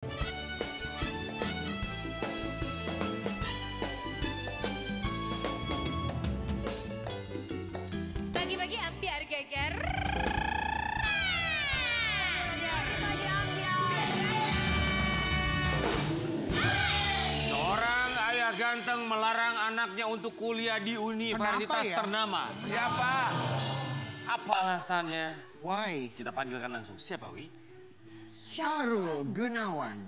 Bagi-bagi ambiar geger. Seorang ayah ganteng melarang anaknya untuk kuliah di universitas ternama. Siapa? Apa alasannya? Why? Kita panggilkan langsung. Siapa, Wi? Syahrul Gunawan.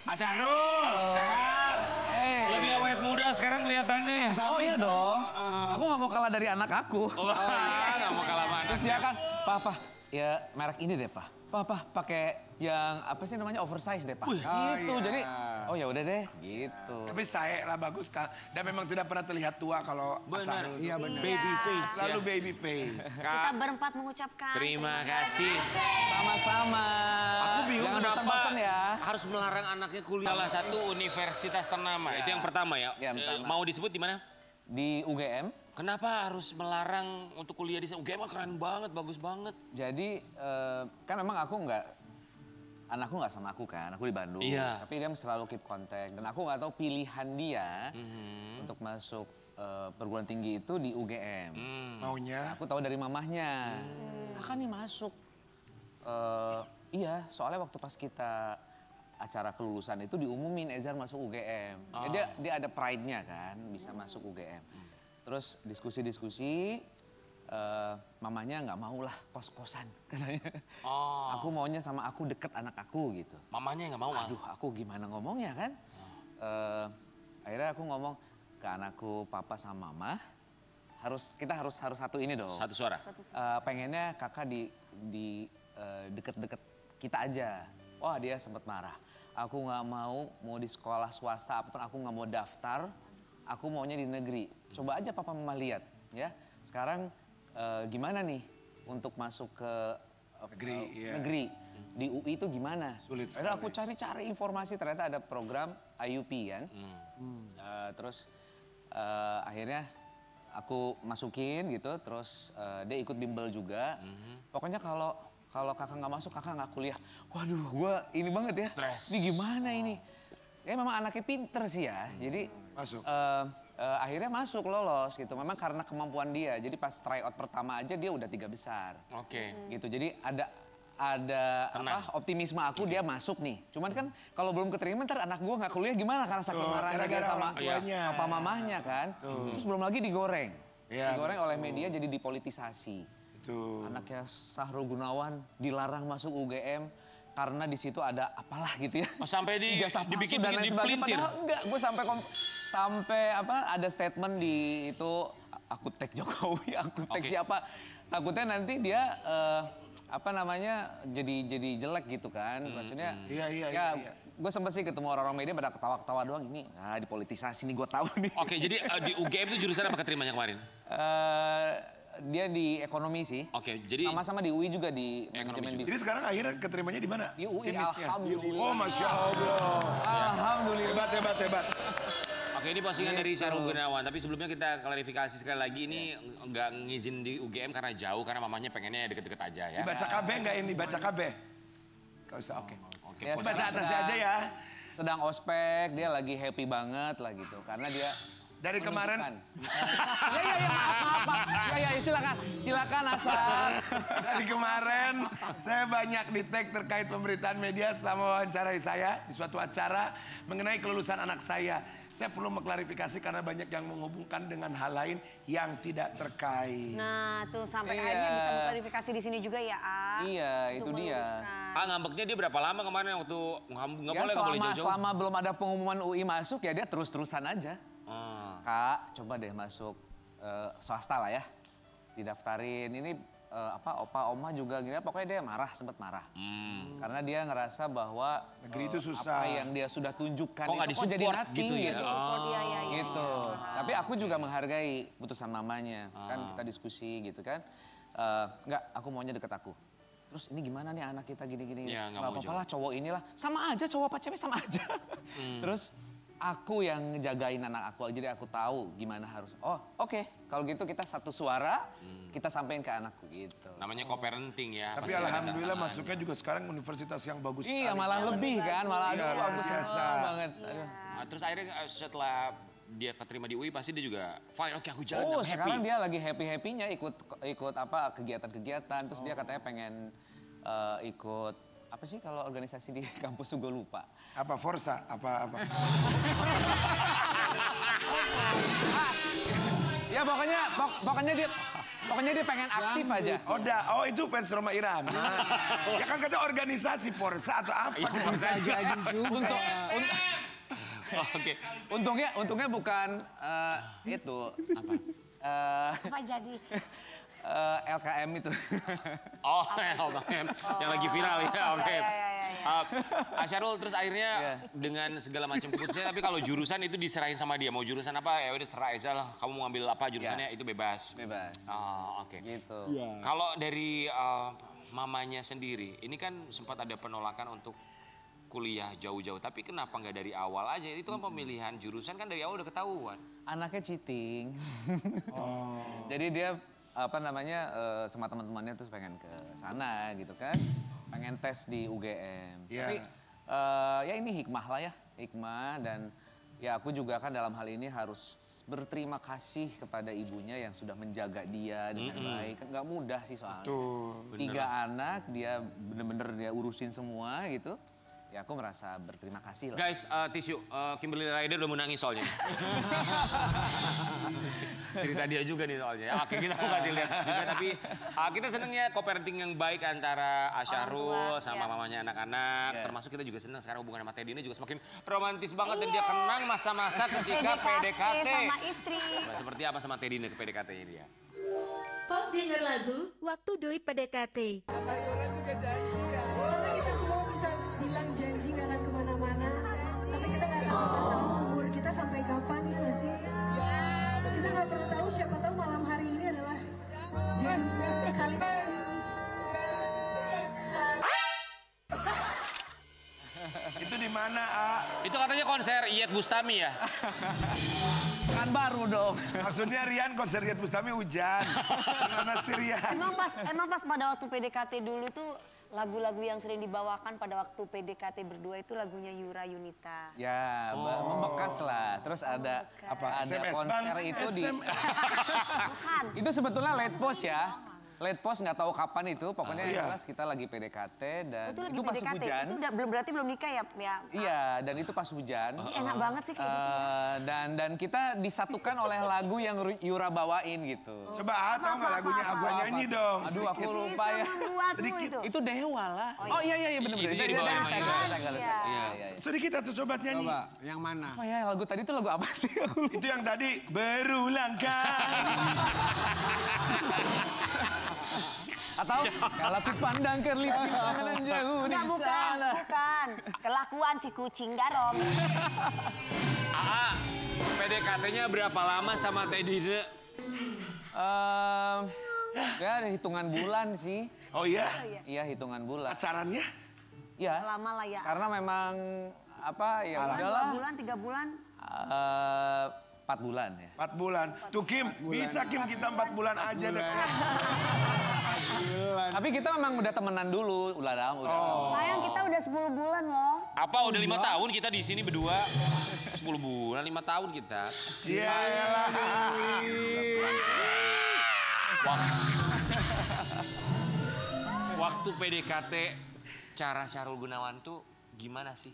Mas Syahrul! Lebih awet muda sekarang kelihatannya. Oh iya dong. Aku nggak mau kalah dari anak aku. Nggak mau kalah mana. Terus dia kan, Papa, ya merek ini deh, Pak. Papa pakai yang apa sih namanya oversize deh, Pak. Gitu. iya. Jadi, oh ya udah deh, gitu. Tapi saya lah bagus kan. Dan memang tidak pernah terlihat tua kalau Benar. Syahrul. Iya benar. Baby face Selalu ya. baby face. Kita berempat mengucapkan Terima kasih. Sama-sama. Aku bingung Jangan kenapa bosan-bosan ya. harus melarang anaknya kuliah salah satu universitas ternama. Itu yang pertama ya. Yang pertama. Mau disebut di mana? Di UGM. Kenapa harus melarang untuk kuliah di sana? UGM keren banget, bagus banget. Jadi kan memang anakku nggak sama aku kan, aku di Bandung. Iya. Tapi dia selalu keep kontak dan aku nggak tahu pilihan dia untuk masuk perguruan tinggi itu di UGM. Maunya. Aku tahu dari mamahnya. Kakak nih masuk. Iya, soalnya waktu pas kita acara kelulusan itu diumumin Ezar masuk UGM. Ya, dia ada pride-nya kan, bisa masuk UGM. Terus diskusi-diskusi, mamanya nggak mau lah kos-kosan katanya. Aku maunya sama aku deket anak aku gitu. Mamanya nggak mau. Aduh, aku gimana ngomongnya kan? Akhirnya aku ngomong ke anakku, papa sama mama, kita harus satu ini dong. Satu suara. Pengennya kakak di deket-deket kita aja. Wah, dia sempat marah. Aku nggak mau di sekolah swasta apapun, aku nggak mau daftar. Aku maunya di negeri. Coba aja papa mama lihat ya. Sekarang gimana nih untuk masuk ke negeri di UI itu gimana? Sulit Akhirnya aku sekali. cari informasi, ternyata ada program IUP kan. Terus akhirnya aku masukin gitu, terus dia ikut bimbel juga. Pokoknya kalau kakak nggak masuk, kakak nggak kuliah. Waduh, gua ini banget ya. Stres. Ini gimana ini? Ya memang anaknya pinter sih ya. Jadi Masuk. akhirnya masuk, lolos gitu. Memang karena kemampuan dia. Jadi pas tryout pertama aja dia udah 3 besar. Oke. Gitu. Jadi ada optimisme aku dia masuk nih. Cuman kan kalau belum keterima ntar anak gua nggak kuliah gimana karena sakit marahnya dia gara-gara sama orang tuanya. papa mamahnya kan. Terus belum lagi digoreng. Iya, Digoreng oleh media jadi dipolitisasi. Itu. Anaknya Syahrul Gunawan dilarang masuk UGM karena di situ ada apalah gitu ya. Oh, sampai Ijazah palsu dibikin dan lain sebagainya. dipelintir. Padahal enggak, gue sampai ada statement di itu aku tag Jokowi, aku tag siapa. Takutnya nanti dia jadi jelek gitu kan. Maksudnya Iya. gue sempet sih ketemu orang-orang media pada ketawa-ketawa doang, ini dipolitisasi nih gue tahu nih. Oke, jadi di UGM itu jurusan apa keterimanya kemarin? Dia di ekonomi sih. Oke, jadi Sama-sama di UI juga di manajemen Jadi bisnis. sekarang akhirnya keterimanya di mana? Di UI, Jenisnya. alhamdulillah. Oh, Masya Allah. Alhamdulillah. Hebat. Oke, ini postingan dari Syahrul Gunawan. Tapi sebelumnya kita klarifikasi sekali lagi, ini nggak ngizin di UGM karena jauh, karena mamanya pengennya deket-deket aja ya. Dibaca KB nggak ini? Baca KB? Gak usah, oke. Ya, Baca atasnya aja ya. Sedang ospek, dia lagi happy banget lah gitu. Karena dia Dari kemarin, Ya, silakan Asar. dari kemarin saya banyak di-tag terkait pemberitaan media selama wawancarai saya di suatu acara mengenai kelulusan anak saya. Saya perlu mengklarifikasi karena banyak yang menghubungkan dengan hal lain yang tidak terkait. Nah, tuh sampai Iya. akhirnya bisa mengklarifikasi di sini juga ya, A. Iya, itu Untuk dia. meluruskan. Ngambeknya dia berapa lama kemarin waktu nggak Ya, boleh jauh-jauh? selama belum ada pengumuman UI masuk ya dia terus-terusan aja. Kak, coba deh masuk swasta lah ya. Didaftarin. Ini opa oma juga gini, pokoknya dia sempat marah. Karena dia ngerasa bahwa Negeri itu susah. apa yang dia sudah tunjukkan Kok nggak itu kok jadi disupport nothing gitu ya? gitu. Support dia, ya. Gitu. Tapi aku juga menghargai putusan mamanya. Kan kita diskusi gitu kan. Enggak, aku maunya deket aku. Terus ini gimana nih anak kita gini-gini. Ya, nggak Gak mau apa-apa lah cowok inilah. Sama aja cowok apa cewek sama aja. Terus aku yang ngejagain anak aku, jadi aku tahu gimana harus. Oh oke, kalau gitu kita satu suara, kita sampein ke anakku gitu. Namanya co-parenting ya. Tapi pasti ada alhamdulillah tantangan. masuknya juga sekarang universitas yang bagus Iya sekali. malah lebih kan, malah Iya, aduh, luar bagus biasa. banget. Aduh. Nah, terus akhirnya setelah dia keterima di UI pasti dia juga fine, oke aku jalan, Oh I'm happy. sekarang dia lagi happy-happynya ikut apa kegiatan-kegiatan. Terus dia katanya pengen ikut apa sih kalau organisasi di kampus tuh gue lupa. Apa Forsa? Apa? Ya pokoknya dia pengen aktif aja. Oh itu fans Roma Irama. Ya kan kata organisasi Forsa atau apa? Bisa jadi juga. Oh, oke. Untungnya bukan itu apa? Apa jadi? LKM itu. Oh, LKM yang lagi viral ya, oke. Syarul terus akhirnya dengan segala macam keputusannya, tapi kalau jurusan itu diserahin sama dia. Mau jurusan apa ya udah serah aja lah. Kamu mau ambil apa jurusannya itu bebas. Bebas. Oh, oke. Gitu. Kalau dari mamanya sendiri, ini kan sempat ada penolakan untuk kuliah jauh-jauh. Tapi kenapa nggak dari awal aja? Itu kan pemilihan jurusan kan dari awal udah ketahuan. Anaknya cheating. Jadi dia apa namanya sama teman-temannya terus pengen ke sana gitu kan. Pengen tes di UGM. Iya. Tapi ya ini hikmah lah ya. Hikmah dan ya aku juga kan dalam hal ini harus berterima kasih kepada ibunya yang sudah menjaga dia dengan baik. Kan nggak mudah sih soalnya. Tuh. 3 anak dia bener-bener dia urusin semua gitu. Ya aku merasa berterima kasih lah. Guys, tisu. Kimberly Ryder udah mau nangis soalnya. Cerita dia juga nih soalnya. Oke, kita mau kasih lihat juga. Tapi kita senengnya co-parenting yang baik antara Syarul sama mamanya anak-anak. Termasuk kita juga senang sekarang hubungan sama Teddy ini juga semakin romantis banget. Dan dia kenang masa-masa ketika PDKT. Sama istri. Nah, seperti apa sama Teddy nih ke PDKT-nya dia? Pop denger lagu waktu Doi PDKT. Karena kita semua bisa bilang janji nggak akan kemana-mana, tapi kita nggak tahu umur kita sampai kapan ya nggak sih? Kita nggak pernah tahu, siapa tahu malam hari ini adalah jadi kali. Itu di mana, Itu katanya konser Iyeth Bustami ya? Kan baru dong. Maksudnya Rian konser Iyeth Bustami hujan. Gimana sih Rian? Emang pas pada waktu PDKT dulu tuh lagu-lagu yang sering dibawakan pada waktu PDKT berdua itu lagunya Yura Yunita. Ya, membekas lah. Terus ada Apa, ada SMS, konser Bang? itu di Bukan. itu sebetulnya late post ya. Late post nggak tahu kapan itu, pokoknya yang iya. jelas kita lagi PDKT dan Itu lagi itu pas PDKT. hujan. Itu udah berarti belum nikah ya? Iya, dan itu pas hujan. Ini enak banget sih kayak gitu. Dan kita disatukan oleh lagu yang Yura bawain gitu. Coba tahu nggak lagunya? Aku nyanyi dong. Aduh, aku lupa ya. Membuatmu Sedikit. itu. Itu Dewa lah. Oh iya benar-benar. Itu di bawah Saya Michael. gagal. Iya. Iya. Sedikit atau coba nyanyi. Coba, yang mana? Apa ya lagu tadi itu lagu apa sih? Aku lupa. Itu yang tadi berulang kali. Atau kalau aku pandang kerlip di panganan jauh di Enggak, sana. bukan. Kelakuan si kucing garong. PDKT-nya berapa lama sama Teddy? Ya ada hitungan bulan sih. Oh iya? Iya hitungan bulan. Pacarannya? Iya. Lama lah ya. Karena memang apa ya udahlah. 2 bulan, 3 bulan. 4 bulan ya. 4 bulan. Tuh Kim, bisa Kim kita 4 bulan aja deh. Tapi kita memang udah temenan dulu, udah lama udah. Sayang kita udah 10 bulan loh. Apa udah 5 tahun kita di sini berdua? 10 bulan, 5 tahun kita. Iyalah. Waktu PDKT, cara Syarul Gunawan tuh gimana sih?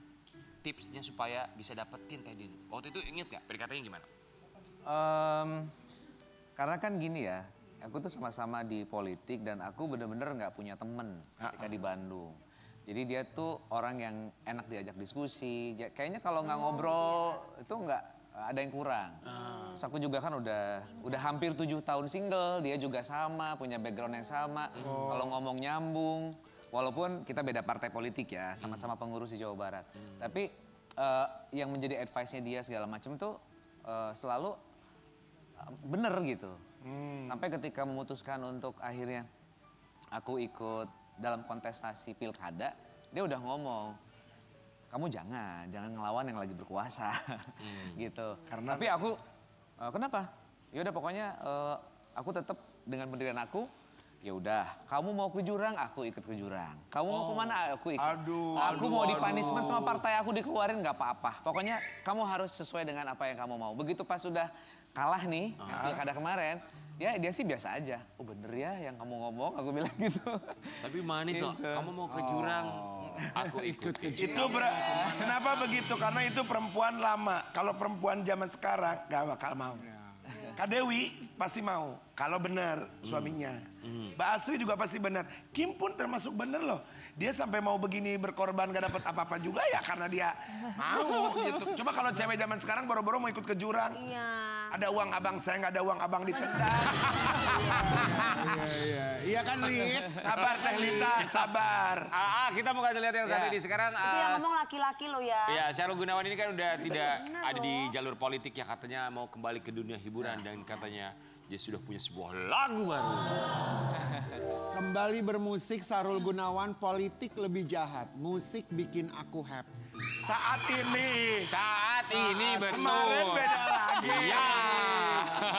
Tipsnya supaya bisa dapetin Teddy. Waktu itu inget gak PDKT-nya gimana? Karena kan gini ya, aku tuh sama-sama di politik dan aku bener-bener nggak punya temen ketika di Bandung. Jadi dia tuh orang yang enak diajak diskusi. Kayaknya kalau nggak ngobrol itu nggak ada yang kurang. Terus aku juga kan udah hampir 7 tahun single, dia juga sama, punya background yang sama. Kalau ngomong nyambung, walaupun kita beda partai politik ya, sama-sama pengurus di Jawa Barat. Tapi yang menjadi advice-nya dia segala macam tuh selalu bener gitu. Sampai ketika memutuskan untuk akhirnya aku ikut dalam kontestasi pilkada, dia udah ngomong, kamu jangan ngelawan yang lagi berkuasa, gitu. Karena- Tapi aku, kenapa? Ya udah pokoknya aku tetap dengan pendirian aku. Ya udah, kamu mau ke jurang, aku ikut ke jurang. Kamu mau kemana, aku ikut. Aku mau dipunishment sama partai aku dikeluarin nggak apa-apa. Pokoknya kamu harus sesuai dengan apa yang kamu mau. Begitu pas sudah kalah nih, pilkada kemarin, ya dia sih biasa aja. Oh bener ya yang kamu ngomong, aku bilang gitu. Tapi manis loh, kamu mau ke jurang, aku ikut ke jurang. Kenapa begitu? Karena itu perempuan lama. Kalau perempuan zaman sekarang gak bakal mau. Kak Dewi pasti mau, kalau benar suaminya. Mbak Asri juga pasti benar. Kim pun termasuk benar loh. Dia sampai mau begini berkorban gak dapat apa-apa juga ya karena dia mau gitu. Coba kalau cewek zaman sekarang boro-boro mau ikut ke jurang. Iya. Ada uang abang, saya nggak ada uang abang ditendang. Iya kan, Lid? Sabar Teh Lita, sabar. Kita mau kasih lihat yang satu ini sekarang. Itu yang ngomong laki-laki lo ya. Ya, Sahrul Gunawan ini kan udah tidak ada di jalur politik ya, katanya mau kembali ke dunia hiburan dan katanya dia sudah punya sebuah lagu baru. Kembali bermusik Sahrul Gunawan, politik lebih jahat. Musik bikin aku happy. Saat ini. Betul. Kemarin beda lagi. Iya.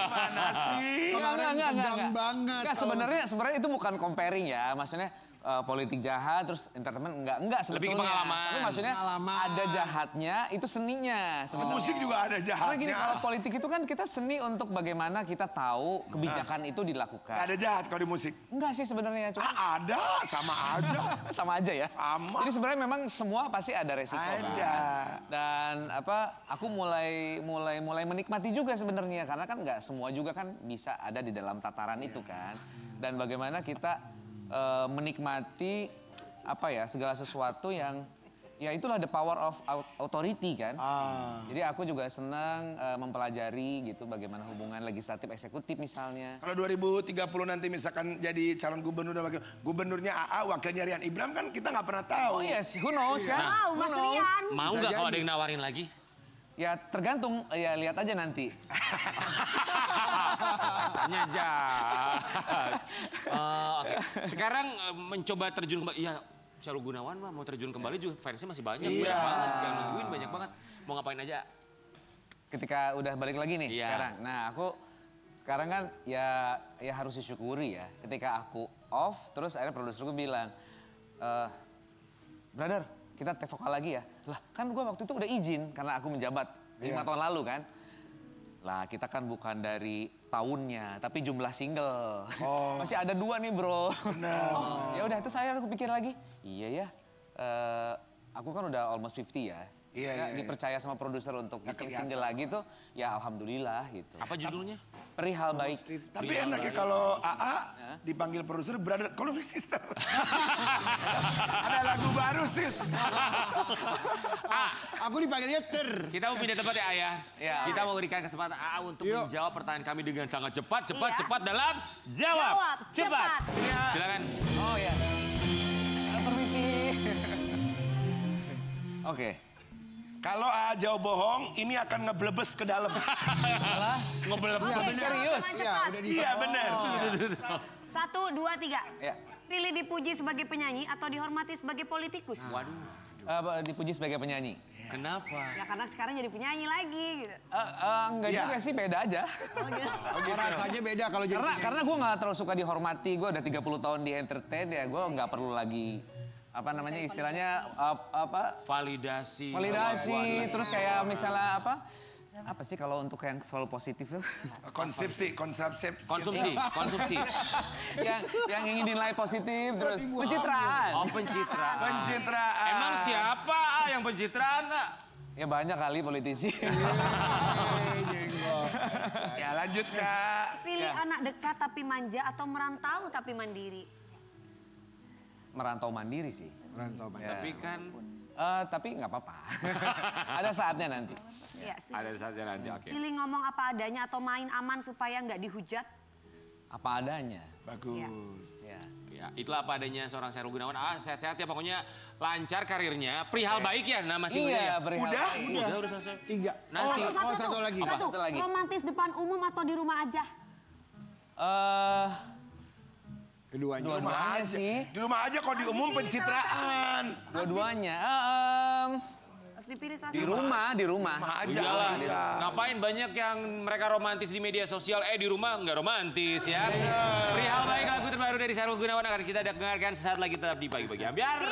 Mana sih? Kemarin tegang banget. Enggak, sebenarnya itu bukan comparing ya. Maksudnya politik jahat terus entertainment enggak sebetulnya. Lebih ke pengalaman. Tapi maksudnya Pengalaman. ada jahatnya, itu seninya sebetulnya. Musik juga ada Karena jahatnya. gini, kalau politik itu kan kita seni untuk bagaimana kita tahu kebijakan itu dilakukan. Gak ada jahat kalau di musik. Enggak sih sebenarnya, cuma Ada, sama aja. sama aja ya. Sama. Jadi sebenarnya memang semua pasti ada resiko kan. Ada. Dan aku mulai menikmati juga sebenarnya karena kan nggak semua juga kan bisa ada di dalam tataran itu kan. Dan bagaimana kita menikmati segala sesuatu yang ya itulah the power of authority kan. Jadi aku juga senang mempelajari gitu bagaimana hubungan legislatif eksekutif misalnya. Kalau 2030 nanti misalkan jadi calon gubernur dan wakil gubernurnya AA, wakilnya Rian Ibram kan kita nggak pernah tahu. Oh yes, who knows kan? Wow, Mas Who knows? Rian. Mau nggak kalau ada yang nawarin lagi? Ya tergantung, ya lihat aja nanti. Tanya jahat. Oke. Sekarang mencoba terjun kembali. Iya, Sahrul Gunawan mah mau terjun kembali juga fansnya masih banyak. Iya. Banyak banget. Yang nungguin banyak banget. Mau ngapain aja? Ketika udah balik lagi nih Iya. sekarang. Nah aku sekarang kan ya harus disyukuri ya. Ketika aku off, terus akhirnya produserku bilang, brother kita take vokal lagi ya. Lah kan gue waktu itu udah izin karena aku menjabat 5 tahun lalu kan. Lah kita kan bukan dari tahunnya, tapi jumlah single. Masih ada 2 nih bro. Oh, ya udah itu aku pikir lagi. Iya ya, aku kan udah almost 50 ya. Iya. Dipercaya sama produser untuk bikin single lagi tuh, ya alhamdulillah gitu. Apa judulnya? Perihal baik. Tapi enak ya kalau AA dipanggil produser brother, kalau sister. Ada lagu baru sis. Aku dipanggilnya Ter. Kita mau pindah tempat ya Ayah. Iya. Kita mau berikan kesempatan AA untuk Yuk. menjawab pertanyaan kami dengan sangat cepat Iya. dalam jawab Jawab cepat. Silakan. Oh ya. Permisi. Oke. Kalau AA jawab bohong, ini akan ngeblebes ke dalam. Ngobrol Oke, bener. serius. Iya, udah di. Iya benar. 1, 2, 3. Ya. Pilih dipuji sebagai penyanyi atau dihormati sebagai politikus? Waduh. Dipuji sebagai penyanyi. Kenapa? Ya karena sekarang jadi penyanyi lagi gitu. Enggak Iya. juga sih, beda aja. Oh, gitu. Oh, rasanya beda kalau jadi. Karena gue nggak terlalu suka dihormati. Gue udah 30 tahun di entertain ya. Gue nggak perlu lagi istilahnya Validasi. terus kayak misalnya apa sih kalau untuk yang selalu positif tuh Konsumsi. Konsumsi. yang ingin dinilai positif terus pencitraan. Oh, pencitraan. Pencitraan. Emang siapa yang pencitraan? Ya banyak kali politisi. Ya lanjut Kak. Pilih anak dekat tapi manja atau merantau tapi mandiri? Merantau mandiri sih. Rantau Bang. Tapi kan Tapi nggak apa-apa. Ada saatnya nanti. Iya sih. ada saja nanti. Oke. Pilih ngomong apa adanya atau main aman supaya nggak dihujat? Apa adanya. Bagus. Ya. Ya, itulah apa adanya seorang Sahrul Gunawan. Sehat-sehat ya pokoknya lancar karirnya. Perihal baik ya, nah masih muda ya. Iya, perihal Udah? baik. Udah selesai. 3. Nanti. Oh, satu lagi. Satu lagi. Romantis depan umum atau di rumah aja? Keduanya. Dua-duanya sih. Di rumah aja kalau di umum pencitraan. Dua-duanya. Harus dipilih salah Di satu. rumah, di rumah. Rumah aja. Iyalah, Iya. ngapain banyak yang mereka romantis di media sosial, di rumah nggak romantis ya. Perihal baik lagu terbaru dari Sahrul Gunawan akan kita dengarkan sesaat lagi tetap di Pagi-Pagi Ambiar.